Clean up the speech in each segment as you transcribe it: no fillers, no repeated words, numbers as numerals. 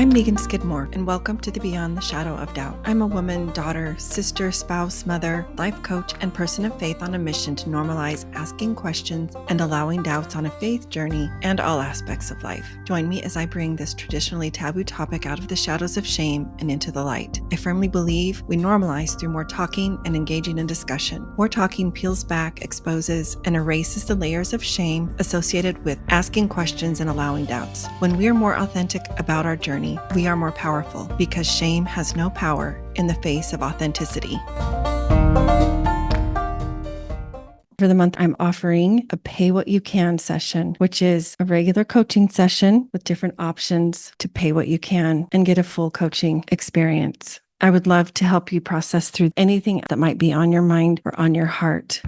I'm Megan Skidmore, and welcome to the Beyond the Shadow of Doubt. I'm a woman, daughter, sister, spouse, mother, life coach, and person of faith on a mission to normalize asking questions and allowing doubts on a faith journey and all aspects of life. Join me as I bring this traditionally taboo topic out of the shadows of shame and into the light. I firmly believe we normalize through more talking and engaging in discussion. More talking peels back, exposes, and erases the layers of shame associated with asking questions and allowing doubts. When we are more authentic about our journey, we are more powerful because shame has no power in the face of authenticity. For the month, I'm offering a pay what you can session, which is a regular coaching session with different options to pay what you can and get a full coaching experience. I would love to help you process through anything that might be on your mind or on your heart.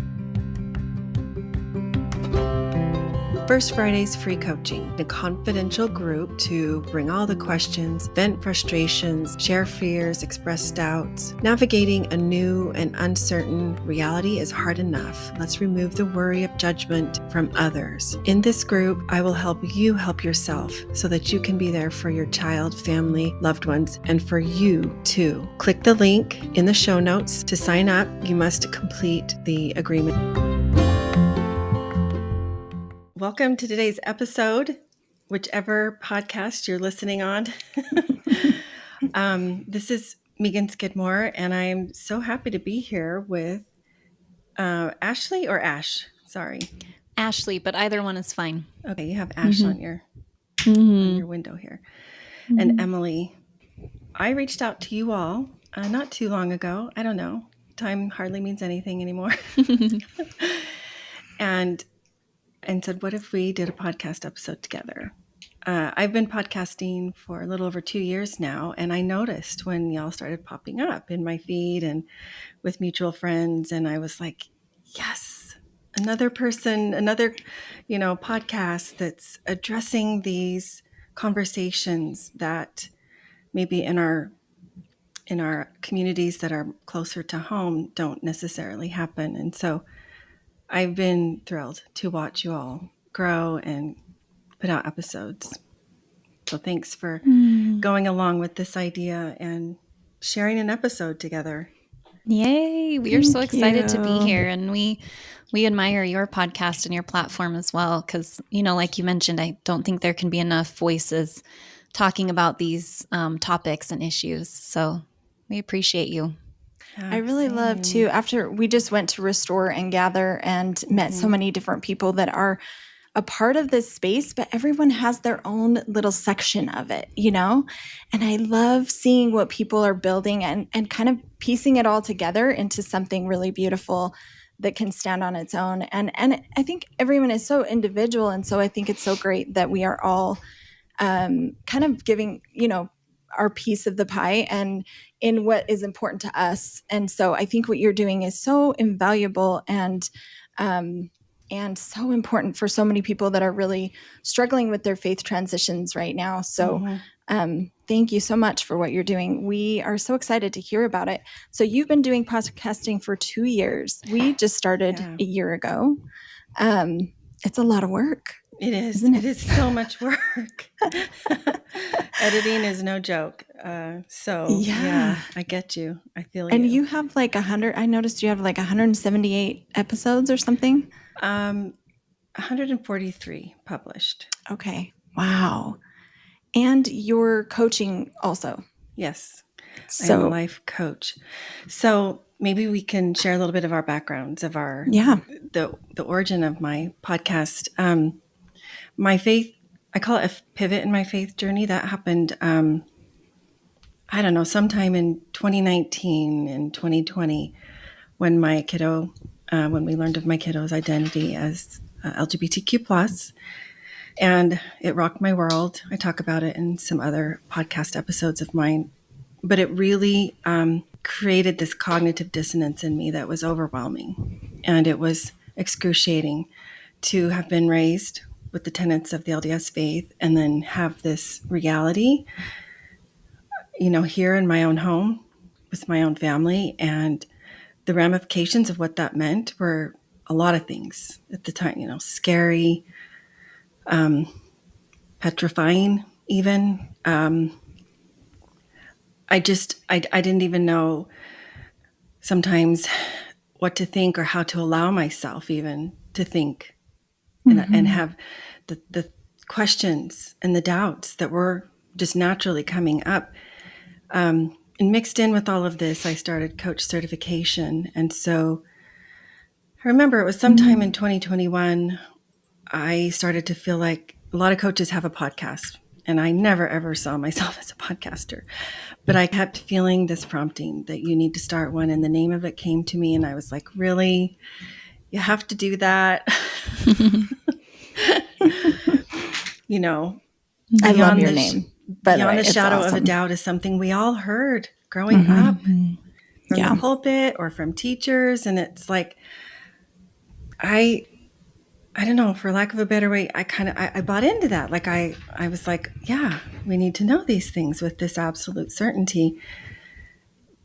First Friday's free coaching, a confidential group to bring all the questions, vent frustrations, share fears, express doubts. Navigating a new and uncertain reality is hard enough. Let's remove the worry of judgment from others. In this group, I will help you help yourself so that you can be there for your child, family, loved ones, and for you too. Click the link in the show notes to sign up. You must complete the agreement. Welcome to today's episode, whichever podcast you're listening on. This is Megan Skidmore, and I'm so happy to be here with Ashlie or Ash? Sorry. Ashlie, but either one is fine. Okay, you have Ash on your window here. And Emilie. I reached out to you all not too long ago. I don't know. Time hardly means anything anymore. And said, what if we did a podcast episode together? I've been podcasting for a little over 2 years now, and I noticed when y'all started popping up in my feed and with mutual friends, and I was like, yes, another person, another, podcast that's addressing these conversations that maybe in our communities that are closer to home don't necessarily happen. And so I've been thrilled to watch you all grow and put out episodes. So thanks for going along with this idea and sharing an episode together. Yay. We are so excited to be here. And we admire your podcast and your platform as well. Because, like you mentioned, I don't think there can be enough voices talking about these topics and issues. So we appreciate you. I really love too, after we just went to Restore and Gather and met so many different people that are a part of this space, but everyone has their own little section of it, And I love seeing what people are building and kind of piecing it all together into something really beautiful that can stand on its own. And I think everyone is so individual. And so I think it's so great that we are all kind of giving, our piece of the pie and in what is important to us. And so I think what you're doing is so invaluable and so important for so many people that are really struggling with their faith transitions right now. So thank you so much for what you're doing. We are so excited to hear about it. So you've been doing podcasting for 2 years. We just started a year ago. It's a lot of work. It is. It is so much work. Editing is no joke. Yeah, I get you. I feel you. And you have like 100, I noticed you have like 178 episodes or something? 143 published. Okay. Wow. And you're coaching also. Yes. So, I'm a life coach. So maybe we can share a little bit of our backgrounds of our, the origin of my podcast. My faith, I call it a pivot in my faith journey. That happened, I don't know, sometime in 2019 and 2020 when my kiddo, when we learned of my kiddo's identity as LGBTQ+, and it rocked my world. I talk about it in some other podcast episodes of mine, but it really created this cognitive dissonance in me that was overwhelming. And it was excruciating to have been raised with the tenets of the LDS faith and then have this reality, here in my own home with my own family. And the ramifications of what that meant were a lot of things at the time, scary, petrifying even, I didn't even know sometimes what to think or how to allow myself even to think and have the questions and the doubts that were just naturally coming up. And mixed in with all of this, I started coach certification. And so I remember it was sometime in 2021, I started to feel like a lot of coaches have a podcast. And I never, ever saw myself as a podcaster. But I kept feeling this prompting that you need to start one. And the name of it came to me. And I was like, really? You have to do that? You know, I love your name. Beyond the shadow of a doubt is something we all heard growing up from the pulpit or from teachers. And it's like, I don't know, for lack of a better way, I bought into that. Like I was like, yeah, we need to know these things with this absolute certainty.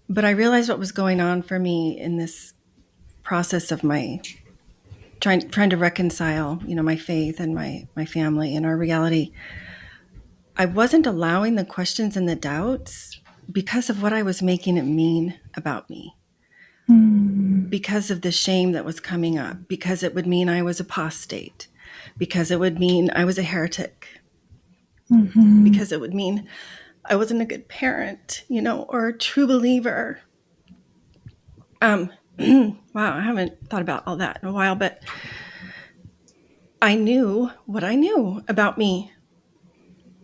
But I realized what was going on for me in this process of my trying to reconcile, my faith and my family and our reality. I wasn't allowing the questions and the doubts because of what I was making it mean about me. Because of the shame that was coming up, because it would mean I was apostate, because it would mean I was a heretic, because it would mean I wasn't a good parent, or a true believer. Wow, I haven't thought about all that in a while, but I knew what I knew about me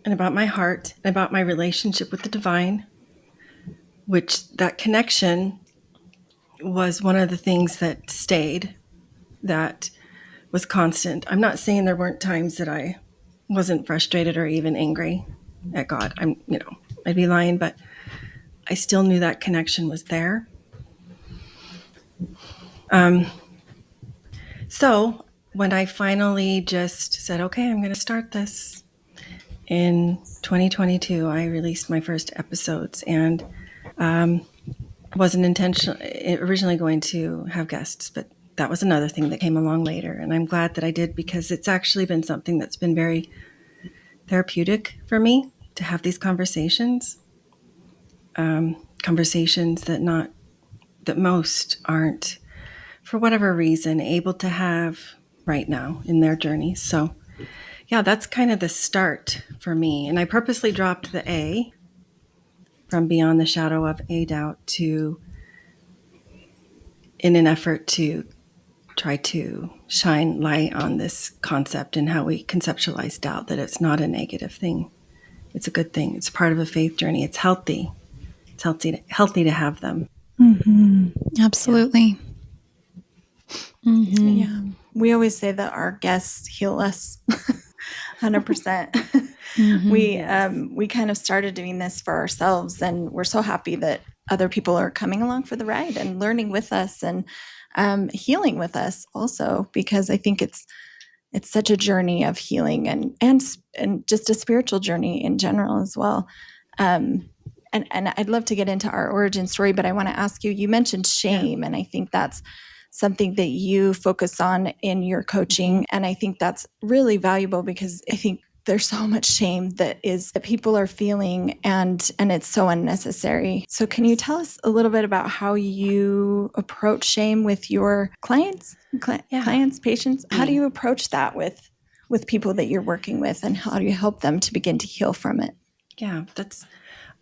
and about my heart and about my relationship with the divine, which that connection was one of the things that stayed, that was constant. I'm not saying there weren't times that I wasn't frustrated or even angry at God. I'd be lying, but I still knew that connection was there. So when I finally just said, okay, I'm going to start this in 2022, I released my first episodes and wasn't originally going to have guests, but that was another thing that came along later. And I'm glad that I did, because it's actually been something that's been very therapeutic for me to have these conversations. Conversations that most aren't, for whatever reason, able to have right now in their journey. So yeah, that's kind of the start for me. And I purposely dropped the A from beyond the shadow of a doubt in an effort to try to shine light on this concept and how we conceptualize doubt, that it's not a negative thing. It's a good thing. It's part of a faith journey. It's healthy. It's healthy to have them. Absolutely. Yeah. We always say that our guests heal us 100%. We kind of started doing this for ourselves, and we're so happy that other people are coming along for the ride and learning with us and healing with us also, because I think it's such a journey of healing and just a spiritual journey in general as well. And I'd love to get into our origin story, but I want to ask you, you mentioned shame, and I think that's something that you focus on in your coaching. And I think that's really valuable, because I think there's so much shame that people are feeling, and it's so unnecessary. So can you tell us a little bit about how you approach shame with your clients, patients? How do you approach that with people that you're working with, and how do you help them to begin to heal from it? Yeah, that's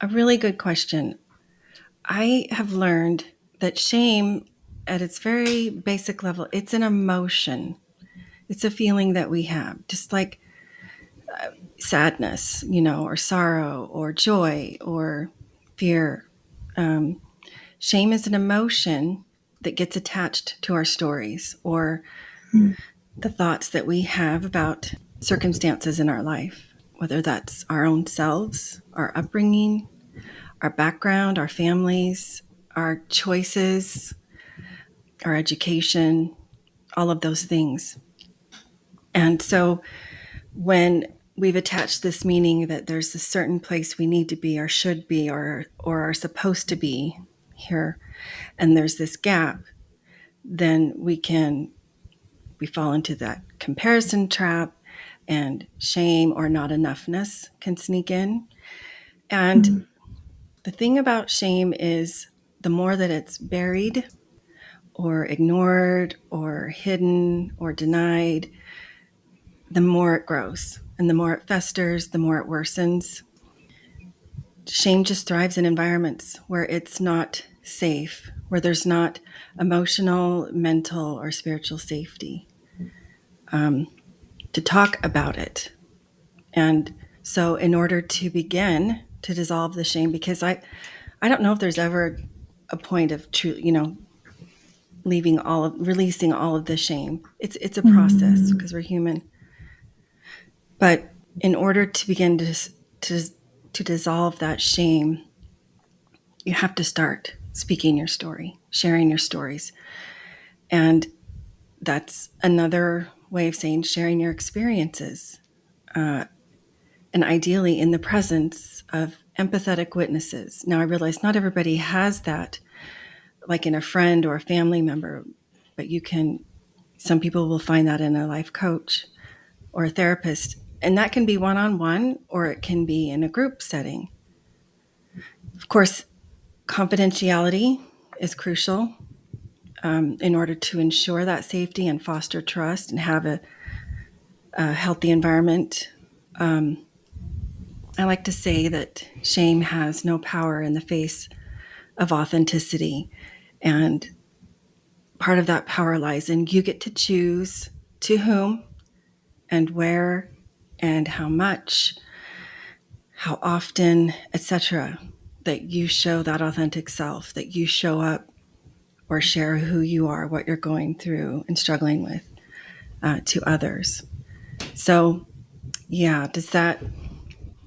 a really good question. I have learned that shame, at its very basic level, it's an emotion. It's a feeling that we have, just like sadness, or sorrow or joy or fear. Shame is an emotion that gets attached to our stories or the thoughts that we have about circumstances in our life, whether that's our own selves, our upbringing, our background, our families, our choices, our education, all of those things. And so when we've attached this meaning that there's a certain place we need to be or should be or are supposed to be here, and there's this gap, then we fall into that comparison trap, and shame or not enoughness can sneak in. And the thing about shame is the more that it's buried or ignored or hidden or denied, the more it grows. And the more it festers, the more it worsens. Shame just thrives in environments where it's not safe, where there's not emotional, mental, or spiritual safety to talk about it. And so in order to begin to dissolve the shame, because I don't know if there's ever a point of true, releasing all of the shame. It's a process because we're human. But in order to begin to dissolve that shame, you have to start speaking your story, sharing your stories. And that's another way of saying sharing your experiences. And ideally in the presence of empathetic witnesses. Now, I realize not everybody has that, like in a friend or a family member, but some people will find that in a life coach or a therapist. And that can be one-on-one, or it can be in a group setting. Of course, confidentiality is crucial in order to ensure that safety and foster trust and have a healthy environment. I like to say that shame has no power in the face of authenticity. And part of that power lies in you get to choose to whom and where and how much, how often, etc., that you show that authentic self, that you show up or share who you are, what you're going through and struggling with to others. So, yeah, does that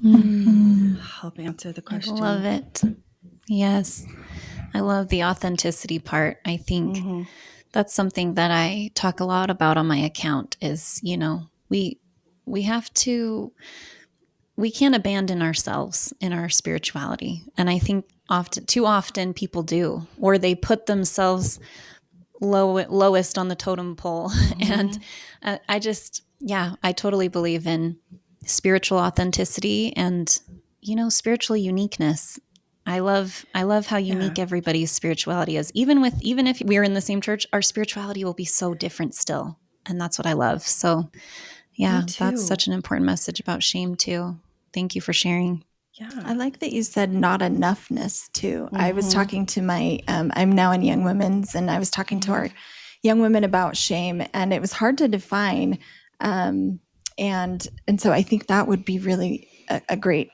help answer the question? I love it. Yes. I love the authenticity part. I think that's something that I talk a lot about on my account is, we can't abandon ourselves in our spirituality. And I think too often people do, or they put themselves lowest on the totem pole. And I totally believe in spiritual authenticity and, spiritual uniqueness. I love how unique everybody's spirituality is. Even if we're in the same church, our spirituality will be so different still. And that's what I love. So yeah, that's such an important message about shame too. Thank you for sharing. Yeah. I like that you said not enoughness too. I was talking to I'm now in Young Women's, and I was talking to our young women about shame, and it was hard to define. And so I think that would be really a great,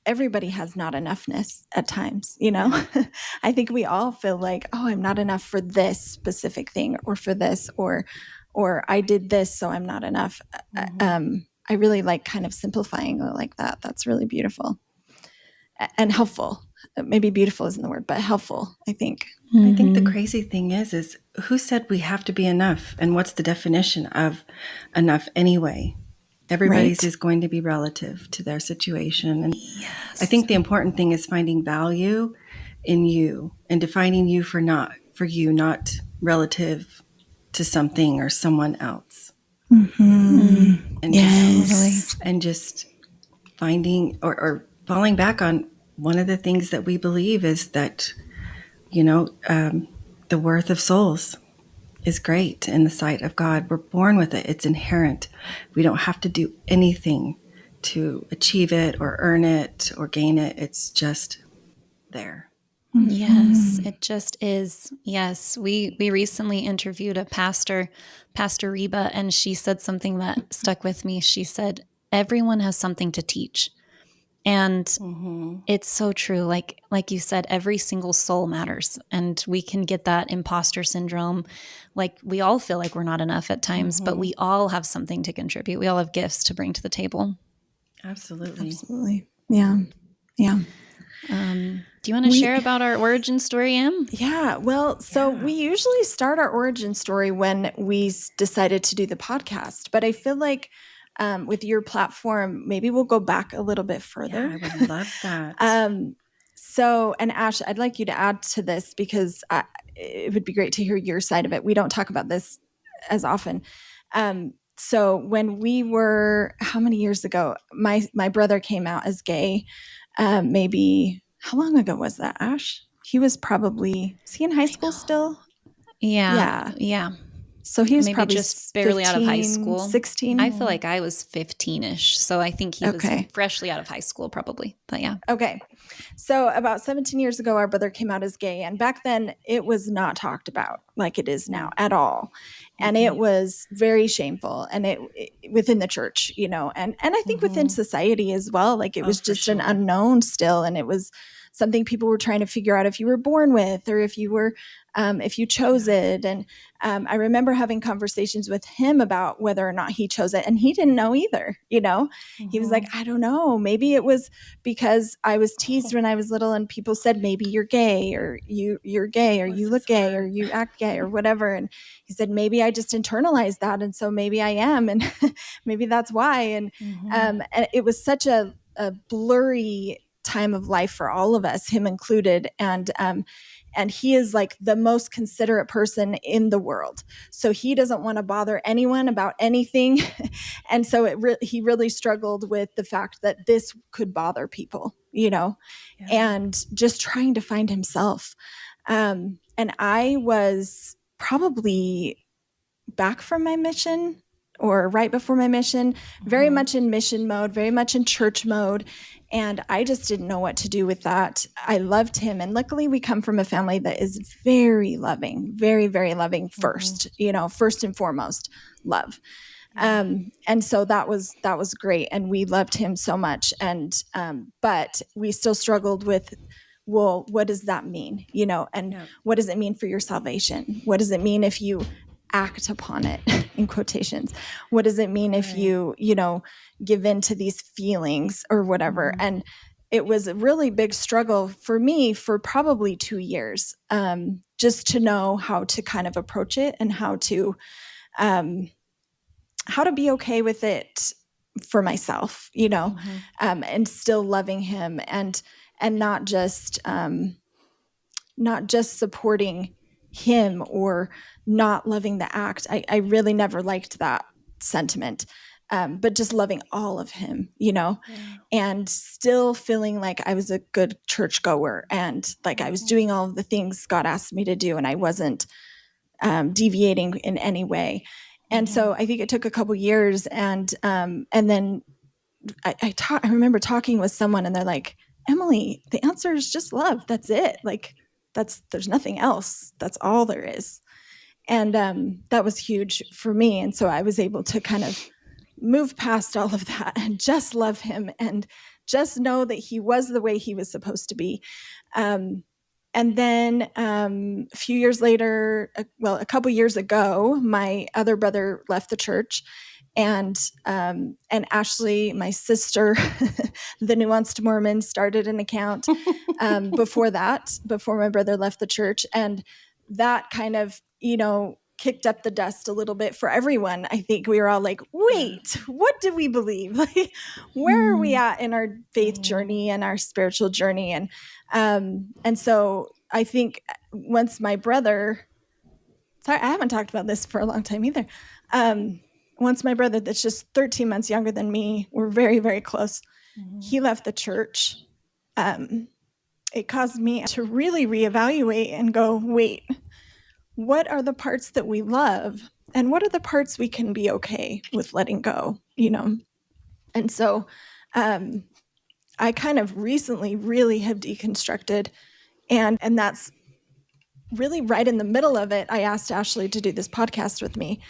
everybody has not enoughness at times, I think we all feel like, oh, I'm not enough for this specific thing or for this, or I did this, so I'm not enough. I really like kind of simplifying like that. That's really beautiful and helpful. Maybe beautiful isn't the word, but helpful, I think. I think the crazy thing is who said we have to be enough? And what's the definition of enough anyway? Everybody's is going to be relative to their situation. And I think the important thing is finding value in you and defining you for you, not relative to something or someone else. And just finding or falling back on one of the things that we believe is that, the worth of souls is great in the sight of God. We're born with it. It's inherent. We don't have to do anything to achieve it or earn it or gain it. It's just there. Yes, it just is. Yes. We recently interviewed a Pastor Reba, and she said something that stuck with me. She said, everyone has something to teach. And it's so true. Like you said, every single soul matters, and we can get that imposter syndrome. Like we all feel like we're not enough at times, but we all have something to contribute. We all have gifts to bring to the table. Absolutely. Yeah. Do you want to share about our origin story, Em? Yeah. Well, so we usually start our origin story when we decided to do the podcast, but I feel like with your platform, maybe we'll go back a little bit further. Yeah, I would love that. So, and Ash, I'd like you to add to this because it would be great to hear your side of it. We don't talk about this as often. So when we were, how many years ago, my brother came out as gay, maybe how long ago was that, Ash? He was he in high school still? Yeah. So he was maybe probably just barely 15, out of high school. 16. I feel like I was 15-ish. So I think he was freshly out of high school probably. But yeah. Okay. So about 17 years ago, our brother came out as gay. And back then it was not talked about like it is now at all. And it was very shameful, and it within the church, and I think within society as well. Like it was just an unknown still. And it was something people were trying to figure out if you were born with, or if you were, if you chose it. And I remember having conversations with him about whether or not he chose it. And he didn't know either. He was like, I don't know. Maybe it was because I was teased when I was little and people said, maybe you're gay, or you're gay, or you look gay, or you act gay, or whatever. And he said, maybe I just internalized that. And so maybe I am. And maybe that's why. And it was such a blurry time of life for all of us, him included. And he is like the most considerate person in the world. So he doesn't want to bother anyone about anything. And so he really struggled with the fact that this could bother people, and just trying to find himself. And I was probably back from my mission, or right before my mission, very much in mission mode, very much in church mode. And I just didn't know what to do with that. I loved him. And luckily we come from a family that is very loving, very, very loving first, first and foremost, love. And so that was great. And we loved him so much. And, but we still struggled with, well, what does that mean? What does it mean for your salvation? What does it mean if you act upon it, in quotations? What does it mean if you give in to these feelings or whatever? And it was a really big struggle for me for probably 2 years, just to know how to kind of approach it, and how to be okay with it for myself, and still loving him, and not just supporting him or not loving the act. I really never liked that sentiment, but just loving all of him, and still feeling like I was a good churchgoer, and like I was doing all of the things God asked me to do, and I wasn't deviating in any way. And so I think it took a couple years, and then I remember talking with someone, and they're like, Emilie, the answer is just love. That's it. Like, there's nothing else. That's all there is. And that was huge for me. And so I was able to kind of move past all of that and just love him, and just know that he was the way he was supposed to be. And then a few years later, a couple years ago, my other brother left the church. And Ashlie, my sister, the Nuanced Mormon, started an account before my brother left the church. And that kind of, kicked up the dust a little bit for everyone. I think we were all like, wait, what do we believe? Like, where are we at in our faith journey and our spiritual journey? And so I think once my brother, sorry, I haven't talked about this for a long time either. Once my brother, that's just 13 months younger than me, we're very, very close, he left the church. It caused me to really reevaluate and go, wait, what are the parts that we love? And what are the parts we can be okay with letting go, And so I kind of recently really have deconstructed. And that's really right in the middle of it. I asked Ashlie to do this podcast with me.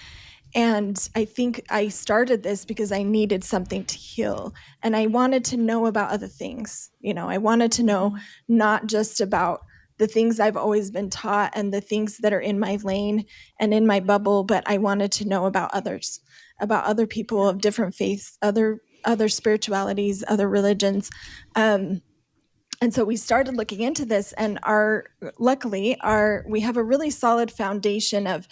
And I think I started this because I needed something to heal. And I wanted to know about other things. I wanted to know not just about the things I've always been taught and the things that are in my lane and in my bubble, but I wanted to know about others, about other people of different faiths, other spiritualities, other religions. And so we started looking into this, and luckily we have a really solid foundation of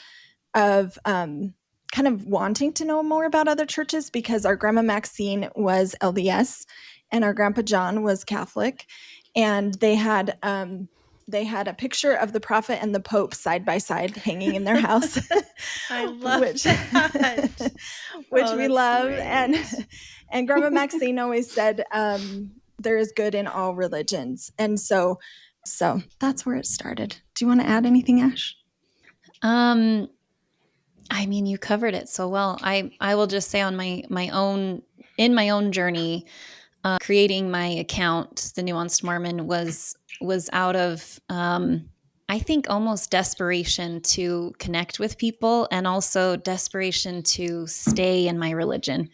kind of wanting to know more about other churches, because our grandma Maxine was LDS and our grandpa John was Catholic, and they had a picture of the prophet and the Pope side by side hanging in their house. I love that. Which we love. Great. And Grandma Maxine always said, there is good in all religions. And so that's where it started. Do you want to add anything, Ash? I mean, you covered it so well. I will just say on my own journey, creating my account, The Nuanced Mormon, was out of I think almost desperation to connect with people, and also desperation to stay in my religion,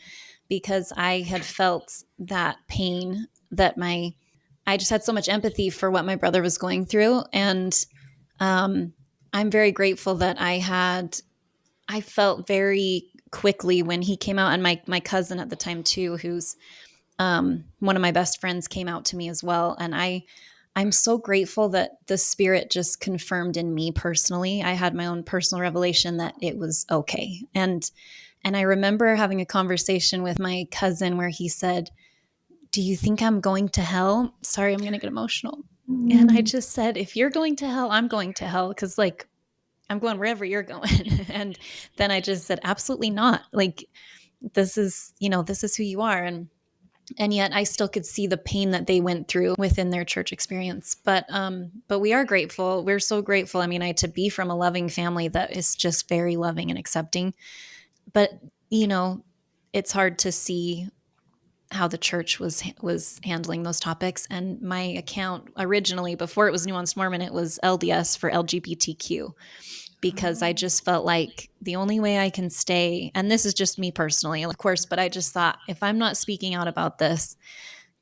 because I had felt that pain, that I just had so much empathy for what my brother was going through. And I'm very grateful that I felt very quickly when he came out, and my cousin at the time too, who's one of my best friends, came out to me as well. And I'm so grateful that the Spirit just confirmed in me personally. I had my own personal revelation that it was okay. And I remember having a conversation with my cousin where he said, "Do you think I'm going to hell?" Sorry, I'm going to get emotional. And I just said, "If you're going to hell, I'm going to hell, because like I'm going wherever you're going." And then I just said, "Absolutely not. Like, this is who you are." And yet I still could see the pain that they went through within their church experience. But we are grateful. We're so grateful. I mean, to be from a loving family that is just very loving and accepting. But, it's hard to see how the church was handling those topics. And my account originally, before it was Nuanced Mormon, it was LDS, for LGBTQ, because I just felt like the only way I can stay, and this is just me personally, of course, but I just thought, if I'm not speaking out about this,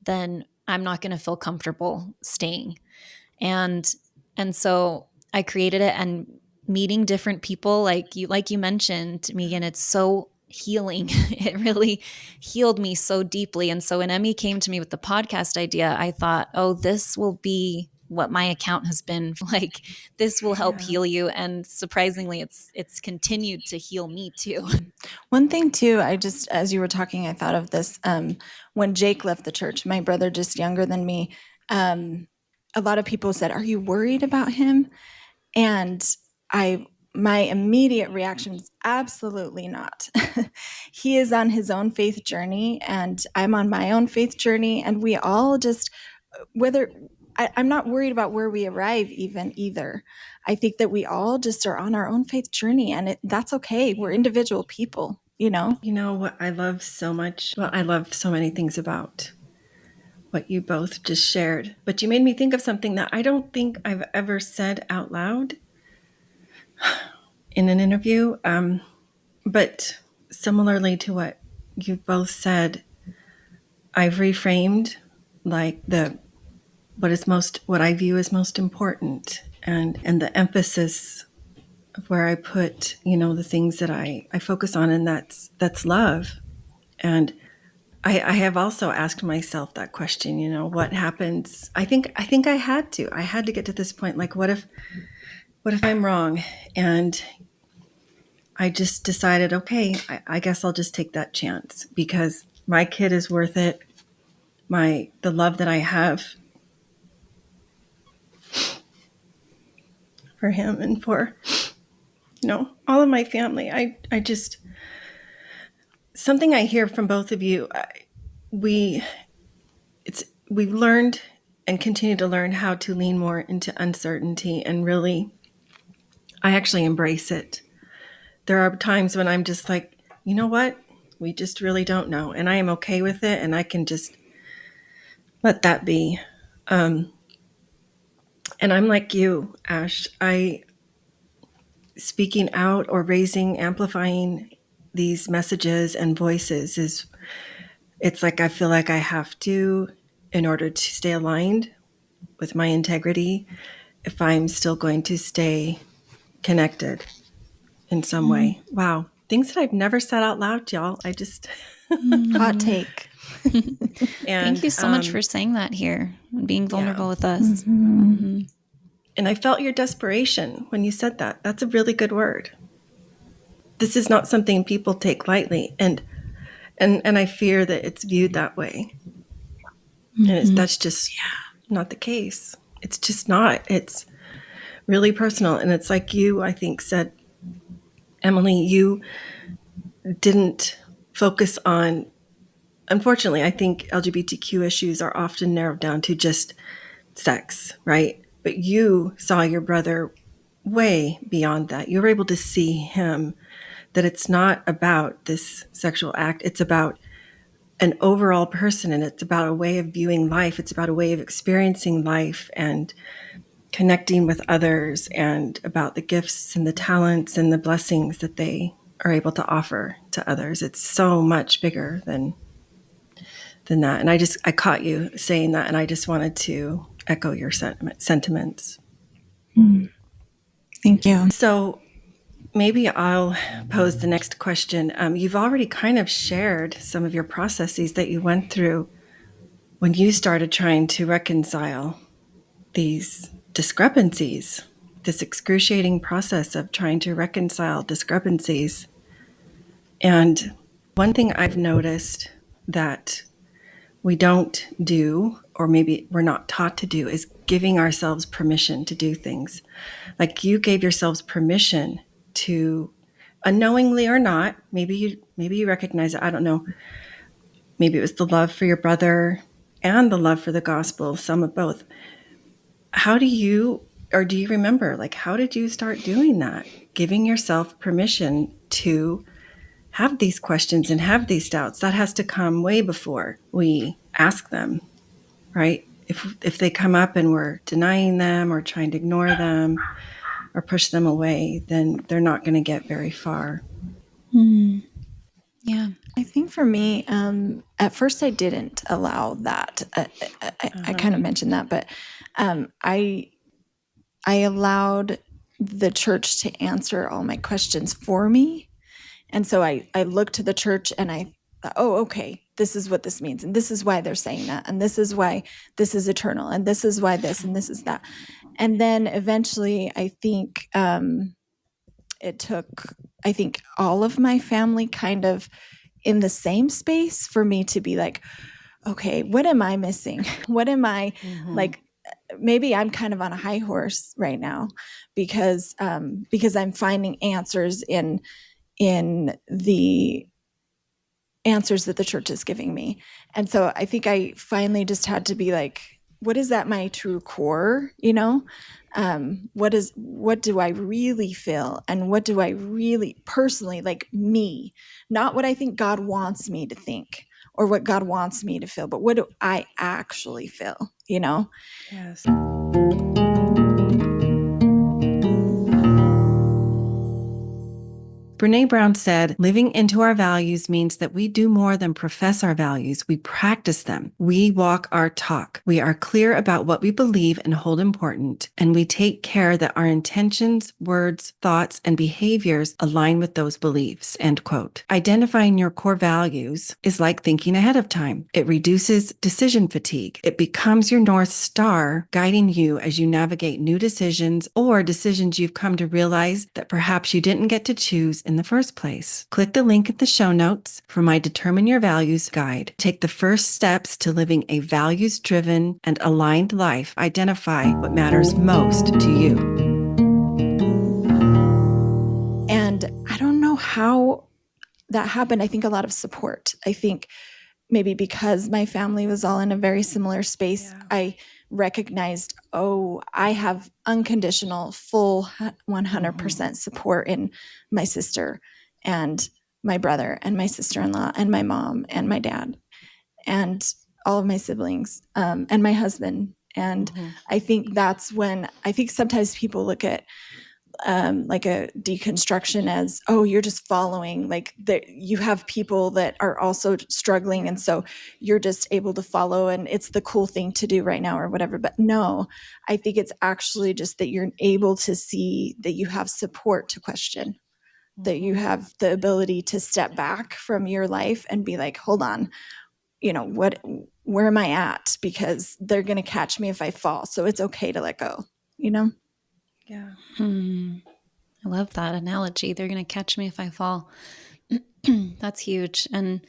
then I'm not going to feel comfortable staying. And so I created it, and meeting different people, like you mentioned, Megan, it's so healing. It really healed me so deeply. And so when Emmy came to me with the podcast idea, I thought, oh, this will be what my account has been. Like, this will help heal you. And surprisingly, it's continued to heal me too. One thing too, as you were talking, I thought of this. When Jake left the church, my brother, just younger than me, a lot of people said, "Are you worried about him?" And my immediate reaction was, absolutely not. He is on his own faith journey, and I'm on my own faith journey, and we all just, I'm not worried about where we arrive either. I think that we all just are on our own faith journey, and that's okay. We're individual people, You know what I love so much? Well, I love so many things about what you both just shared, but you made me think of something that I don't think I've ever said out loud in an interview. But similarly to what you both said, I've reframed like what I view as most important, and the emphasis of where I put, the things that I focus on, and that's love. And I have also asked myself that question, what happens? I think I had to get to this point. Like, what if I'm wrong? And I just decided, okay, I guess I'll just take that chance, because my kid is worth it. The love that I have for him and for, all of my family. I just, something I hear from both of you, we've learned and continue to learn how to lean more into uncertainty, and really, I actually embrace it. There are times when I'm just like, you know what? We just really don't know. And I am okay with it. And I can just let that be. And I'm like you, Ash. Speaking out or amplifying these messages and voices it's like I feel like I have to, in order to stay aligned with my integrity, if I'm still going to stay connected in some way. Wow. Things that I've never said out loud, y'all. I just... Hot take. Thank you so much for saying that here and being vulnerable with us. And I felt your desperation when you said that. That's a really good word. This is not something people take lightly. And I fear that it's viewed that way. And that's just not the case. It's just not. It's really personal. And it's like you, I think, said, Emilie, you didn't focus on unfortunately, I think LGBTQ issues are often narrowed down to just sex, right? But you saw your brother way beyond that. You were able to see him, that it's not about this sexual act. It's about an overall person, and it's about a way of viewing life. It's about a way of experiencing life and connecting with others, and about the gifts and the talents and the blessings that they are able to offer to others. It's so much bigger than that. And I caught you saying that, and I just wanted to echo your sentiments. Thank you. So maybe I'll pose the next question. You've already kind of shared some of your processes that you went through when you started trying to reconcile these discrepancies, this excruciating process of trying to reconcile discrepancies. And one thing I've noticed that we don't do, or maybe we're not taught to do, is giving ourselves permission to do things. Like you gave yourselves permission to, unknowingly or not, maybe you recognize it, I don't know. Maybe it was the love for your brother and the love for the gospel, some of both. How do you remember, like, how did you start doing that? Giving yourself permission to have these questions and have these doubts. That has to come way before we ask them, right? If they come up and we're denying them or trying to ignore them or push them away, then they're not going to get very far. Yeah. I think for me, at first I didn't allow that. I kind of mentioned that, but I allowed the church to answer all my questions for me. And so I looked to the church and I thought, oh, okay, this is what this means. And this is why they're saying that. And this is why this is eternal. And this is why this and this is that. And then eventually I think it took, all of my family kind of in the same space for me to be like, okay, what am I missing? What am I like? Maybe I'm kind of on a high horse right now because I'm finding answers in the answers that the church is giving me. And so I think I finally just had to be like, what is at my true core? What do I really feel? And what do I really personally, like me, not what I think God wants me to think or what God wants me to feel, but what do I actually feel, Yes. Brene Brown said, living into our values means that we do more than profess our values. We practice them. We walk our talk. We are clear about what we believe and hold important, and we take care that our intentions, words, thoughts, and behaviors align with those beliefs, end quote. Identifying your core values is like thinking ahead of time. It reduces decision fatigue. It becomes your North Star, guiding you as you navigate new decisions or decisions you've come to realize that perhaps you didn't get to choose in the first place. Click the link in the show notes for my Determine Your Values guide. Take the first steps to living a values-driven and aligned life. Identify what matters most to you. And I don't know how that happened. I think a lot of support. I think maybe because my family was all in a very similar space, I recognized, I have unconditional, full 100% support in my sister and my brother and my sister-in-law and my mom and my dad and all of my siblings and my husband. And I think that's when, I think sometimes people look at like a deconstruction as, you're just following, like you have people that are also struggling. And so you're just able to follow and it's the cool thing to do right now or whatever. But no, I think it's actually just that you're able to see that you have support to question, that you have the ability to step back from your life and be like, hold on, where am I at? Because they're going to catch me if I fall. So it's okay to let go, Yeah. I love that analogy. They're going to catch me if I fall. That's huge. And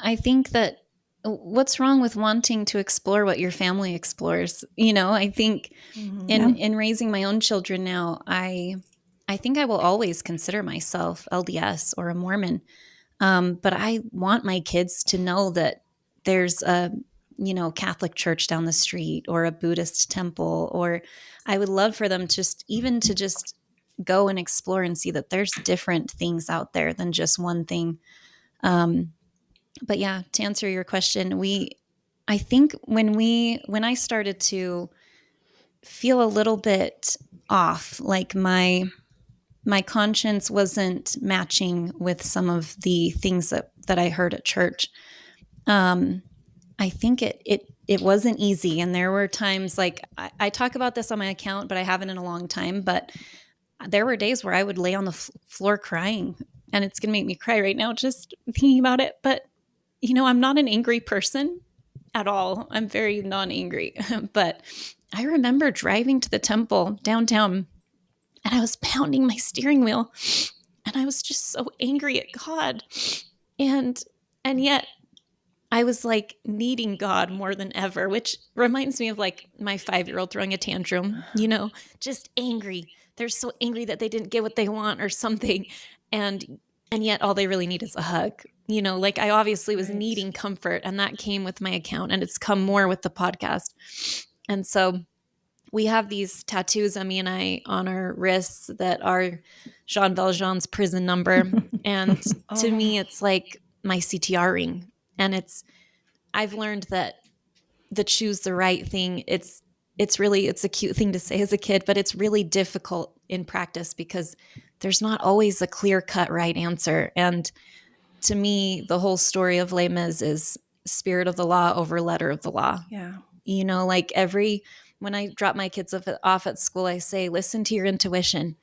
I think that what's wrong with wanting to explore what your family explores? I think in raising my own children now, I think I will always consider myself LDS or a Mormon. But I want my kids to know that there's a, Catholic church down the street or a Buddhist temple, or I would love for them just go and explore and see that there's different things out there than just one thing. But yeah, to answer your question, I think when I started to feel a little bit off, like my conscience wasn't matching with some of the things that I heard at church. I think it wasn't easy. And there were times, like I talk about this on my account, but I haven't in a long time, but there were days where I would lay on the floor crying, and it's going to make me cry right now just thinking about it. But, I'm not an angry person at all. I'm very non-angry. But I remember driving to the temple downtown, and I was pounding my steering wheel, and I was just so angry at God. And yet I was like needing God more than ever, which reminds me of like my 5-year-old throwing a tantrum, just angry. They're so angry that they didn't get what they want or something. And yet all they really need is a hug. Like I obviously was needing comfort, and that came with my account, and it's come more with the podcast. And so we have these tattoos, Emmy and I, on our wrists that are Jean Valjean's prison number. And to me, it's like my CTR ring. And I've learned that the choose the right thing, it's a cute thing to say as a kid, but it's really difficult in practice because there's not always a clear-cut right answer. And to me, the whole story of Les Mis is spirit of the law over letter of the law. Yeah. Like when I drop my kids off at school, I say, listen to your intuition,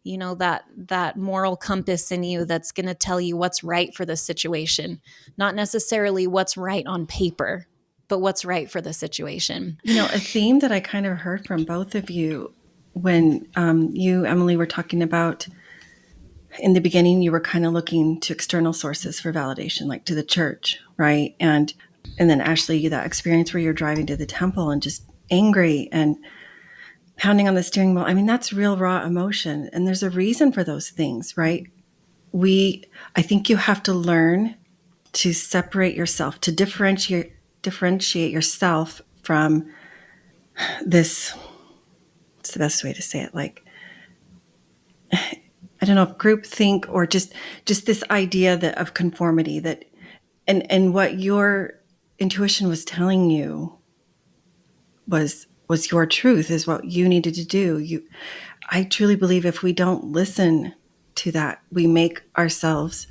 that moral compass in you that's going to tell you what's right for the situation, not necessarily what's right on paper, but what's right for the situation. A theme that I kind of heard from both of you when you, Emilie, were talking about in the beginning, you were kind of looking to external sources for validation, like to the church, right? And then Ashlie, that experience where you're driving to the temple and just angry and pounding on the steering wheel. I mean, that's real raw emotion. And there's a reason for those things, right? I think you have to learn to separate yourself, to differentiate yourself from this. What's the best way to say it? Like, I don't know, if groupthink or just this idea of conformity that, and what your intuition was telling you was your truth, is what you needed to do. I truly believe if we don't listen to that, we make ourselves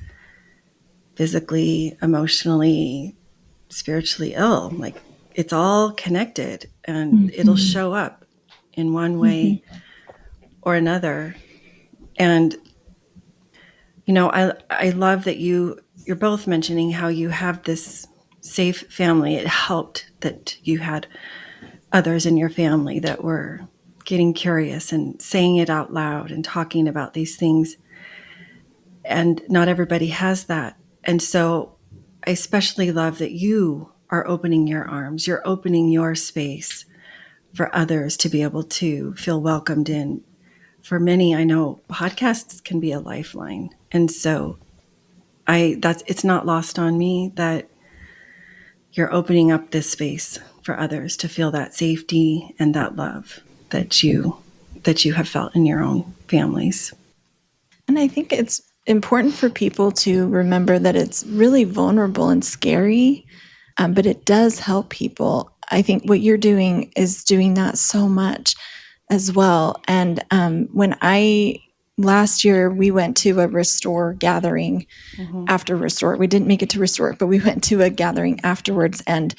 physically, emotionally, spiritually ill. Like it's all connected, and it'll show up in one way or another. And, I love that you're both mentioning how you have this safe family. It helped that you had others in your family that were getting curious and saying it out loud and talking about these things. And not everybody has that. And so I especially love that you are opening your arms. You're opening your space for others to be able to feel welcomed in. For many, I know podcasts can be a lifeline. And so it's not lost on me that you're opening up this space for others to feel that safety and that love that you have felt in your own families. And I think it's important for people to remember that it's really vulnerable and scary, but it does help people. I think what you're doing is doing that so much as well. And last year we went to a Restore gathering after Restore. We didn't make it to Restore, but we went to a gathering afterwards. And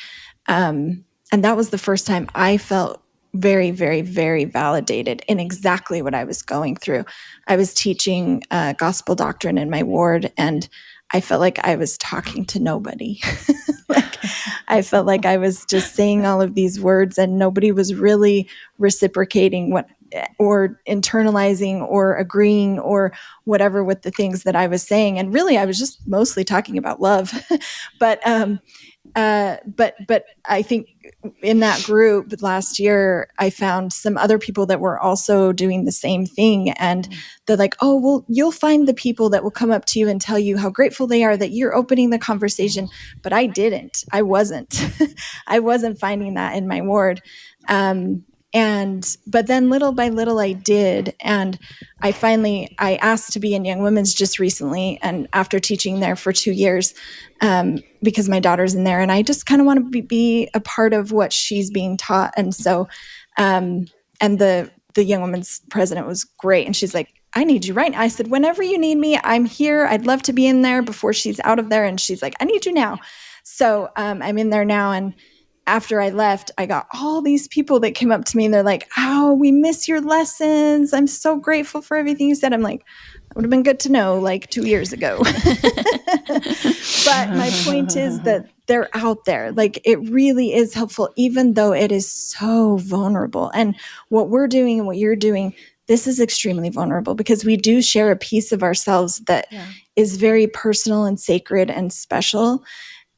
that was the first time I felt very, very, very validated in exactly what I was going through. I was teaching gospel doctrine in my ward, and I felt like I was talking to nobody. I felt like I was just saying all of these words, and nobody was really reciprocating or internalizing or agreeing or whatever with the things that I was saying. And really, I was just mostly talking about love. But But I think in that group last year, I found some other people that were also doing the same thing. And they're like, oh, well, you'll find the people that will come up to you and tell you how grateful they are that you're opening the conversation. But I didn't. I wasn't. I wasn't finding that in my ward. But then little by little I did. And I asked to be in Young Women's just recently. And after teaching there for 2 years, because my daughter's in there and I just kind of want to be a part of what she's being taught. And so, and the Young Women's president was great. And she's like, I need you right now. I said, whenever you need me, I'm here. I'd love to be in there before she's out of there. And she's like, I need you now. So, I'm in there now. And after I left, I got all these people that came up to me and they're like, oh, we miss your lessons. I'm so grateful for everything you said. I'm like, that would have been good to know like 2 years ago. But my point is that they're out there. Like it really is helpful, even though it is so vulnerable. And what we're doing and what you're doing, this is extremely vulnerable because we do share a piece of ourselves that is very personal and sacred and special.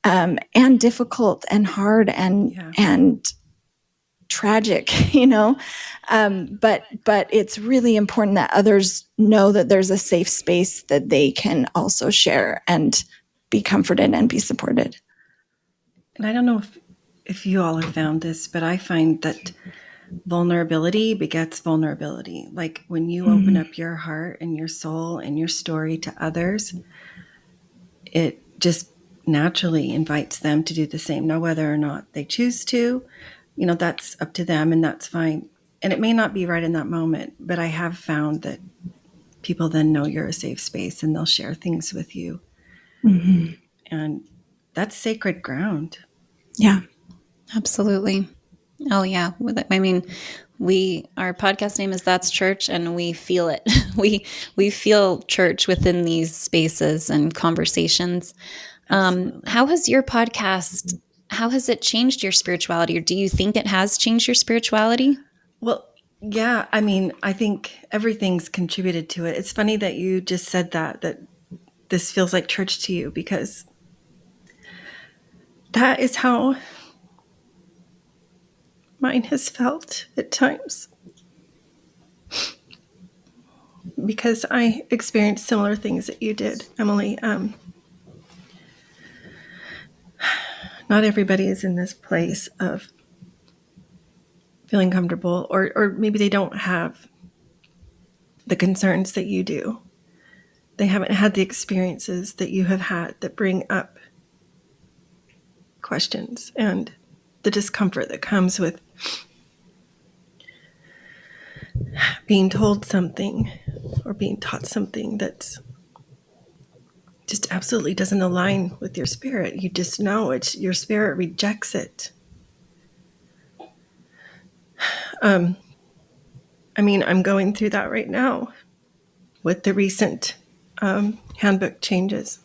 And difficult and hard and tragic, but it's really important that others know that there's a safe space that they can also share and be comforted and be supported. And I don't know if you all have found this, but I find that vulnerability begets vulnerability. Like when you open up your heart and your soul and your story to others, it just naturally invites them to do the same. Now, whether or not they choose to, that's up to them and that's fine. And it may not be right in that moment, but I have found that people then know you're a safe space and they'll share things with you. Mm-hmm. And that's sacred ground. Yeah, absolutely. Oh yeah. I mean, our podcast name is That's Church, and we feel it. We feel church within these spaces and conversations. How has your podcast, how has it changed your spirituality, or do you think it has changed your spirituality? Well, yeah, I mean, I think everything's contributed to it. It's funny that you just said that this feels like church to you, because that is how mine has felt at times. Because I experienced similar things that you did, Emilie. Not everybody is in this place of feeling comfortable, or maybe they don't have the concerns that you do. They haven't had the experiences that you have had that bring up questions and the discomfort that comes with being told something or being taught something that's just absolutely doesn't align with your spirit. You just know your spirit rejects it. I mean, I'm going through that right now with the recent handbook changes.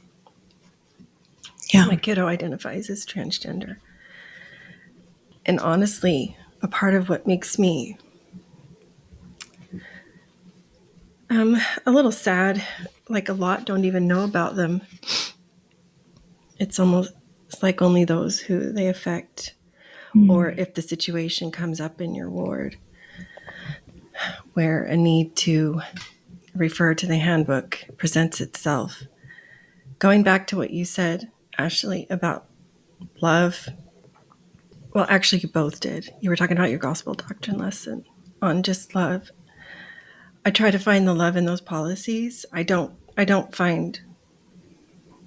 Yeah. My kiddo identifies as transgender. And honestly, a part of what makes me a little sad, like a lot don't even know about them. It's like only those who they affect, or if the situation comes up in your ward where a need to refer to the handbook presents itself. Going back to what you said, Ashlie, about love. Well, actually, you both did. You were talking about your gospel doctrine lesson on just love. I try to find the love in those policies. I don't find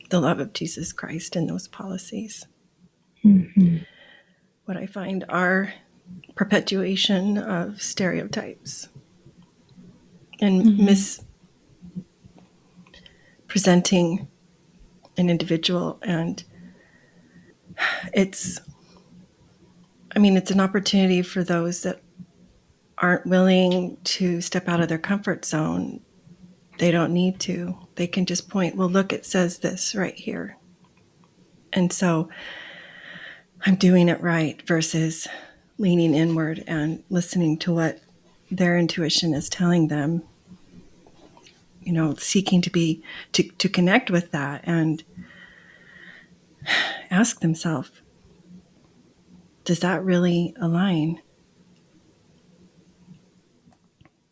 the love of Jesus Christ in those policies. Mm-hmm. What I find are perpetuation of stereotypes and mispresenting an individual. And it's an opportunity for those that aren't willing to step out of their comfort zone. They don't need to. They can just point, well, look, it says this right here. And so I'm doing it right, versus leaning inward and listening to what their intuition is telling them, seeking to connect with that and ask themselves, does that really align?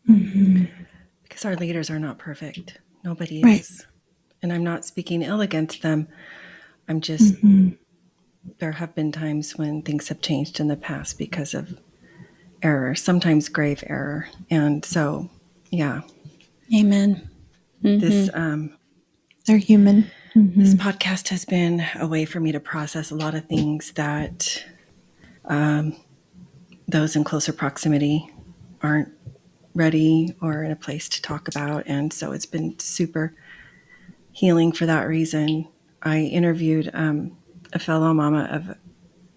Because our leaders are not perfect. Nobody is. And I'm not speaking ill against them. I'm just, there have been times when things have changed in the past because of error, sometimes grave error. And so, yeah. Amen. This, they're human. This podcast has been a way for me to process a lot of things that those in closer proximity aren't ready or in a place to talk about. And so it's been super healing for that reason. I interviewed a fellow mama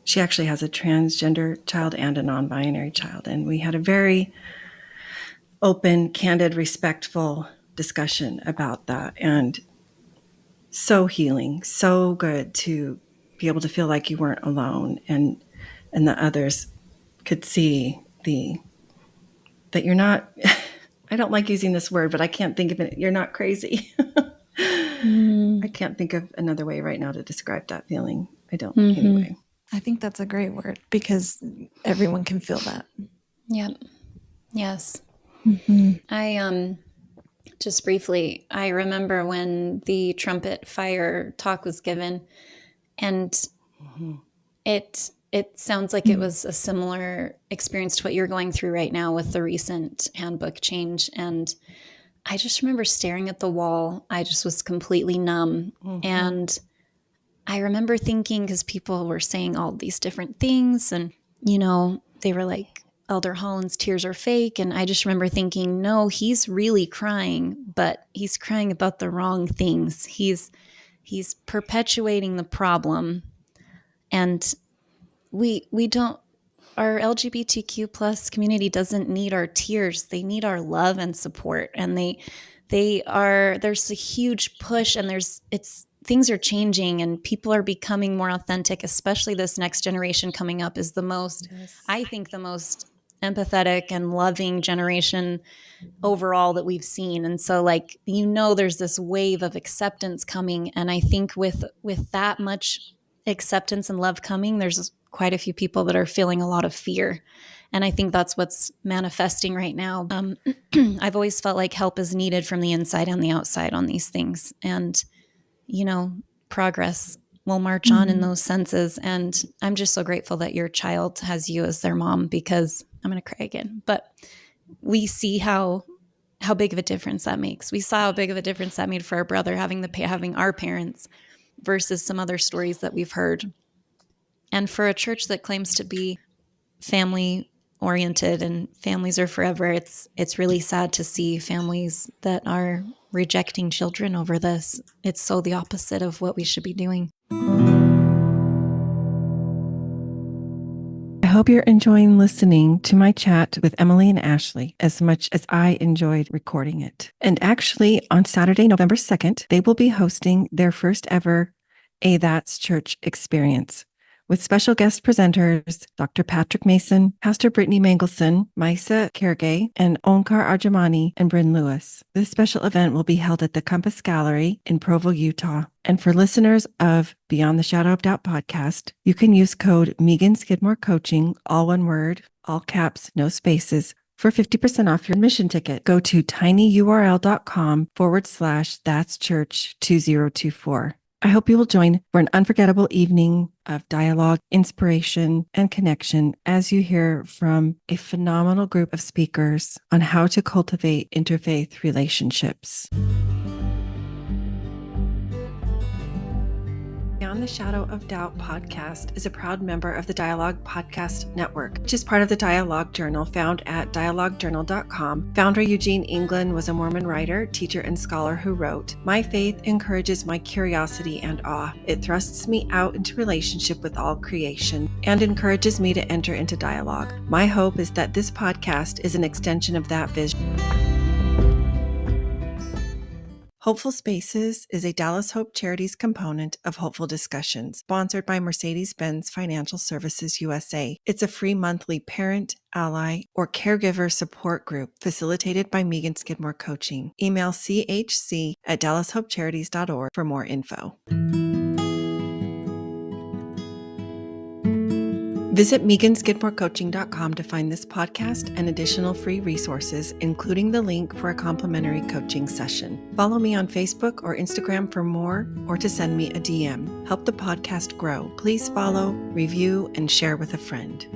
she actually has a transgender child and a non-binary child. And we had a very open, candid, respectful discussion about that. And so healing, so good to be able to feel like you weren't alone and that others could see that you're not, I don't like using this word, but I can't think of it. You're not crazy. I can't think of another way right now to describe that feeling. I don't anyway. I think that's a great word because everyone can feel that. Yep. Yes. I just briefly, I remember when the trumpet fire talk was given, and it sounds like it was a similar experience to what you're going through right now with the recent handbook change. And I just remember staring at the wall. I just was completely numb. And I remember thinking, because people were saying all these different things, and, you know, they were like, Elder Holland's tears are fake. And I just remember thinking, no, he's really crying, but he's crying about the wrong things. He's perpetuating the problem. And we don't, our LGBTQ plus community doesn't need our tears. They need our love and support. And there's a huge push, and things are changing and people are becoming more authentic, especially this next generation coming up is I think the most empathetic and loving generation overall that we've seen. And so there's this wave of acceptance coming. And I think with that much acceptance and love coming, there's quite a few people that are feeling a lot of fear. And I think that's what's manifesting right now. I've always felt like help is needed from the inside and the outside on these things. And, progress will march on in those senses. And I'm just so grateful that your child has you as their mom, because I'm going to cry again, but we see how big of a difference that makes. We saw how big of a difference that made for our brother having our parents versus some other stories that we've heard. And for a church that claims to be family oriented and families are forever, it's really sad to see families that are rejecting children over this. It's so the opposite of what we should be doing. I hope you're enjoying listening to my chat with Emilie and Ashlie as much as I enjoyed recording it. And actually, on Saturday, November 2nd, they will be hosting their first ever That's Church experience with special guest presenters Dr. Patrick Mason, Pastor Brittany Mangelson, Maisa Kergay, and Onkar Arjamani and Bryn Lewis. This special event will be held at the Compass Gallery in Provo, Utah. And for listeners of Beyond the Shadow of Doubt podcast, you can use code Megan Skidmore Coaching, all one word, all caps, no spaces, for 50% off your admission ticket. Go to tinyurl.com/That's Church 2024. I hope you will join for an unforgettable evening of dialogue, inspiration, and connection as you hear from a phenomenal group of speakers on how to cultivate interfaith relationships. Beyond the Shadow of Doubt podcast is a proud member of the Dialogue Podcast Network, which is part of the Dialogue Journal found at dialoguejournal.com. Founder Eugene England was a Mormon writer, teacher, and scholar who wrote, "My faith encourages my curiosity and awe. It thrusts me out into relationship with all creation and encourages me to enter into dialogue. My hope is that this podcast is an extension of that vision." Hopeful Spaces is a Dallas Hope Charities component of Hopeful Discussions, sponsored by Mercedes-Benz Financial Services USA. It's a free monthly parent, ally, or caregiver support group facilitated by Megan Skidmore Coaching. Email chc@dallashopecharities.org for more info. Visit meganskidmorecoaching.com to find this podcast and additional free resources, including the link for a complimentary coaching session. Follow me on Facebook or Instagram for more, or to send me a DM. Help the podcast grow. Please follow, review, and share with a friend.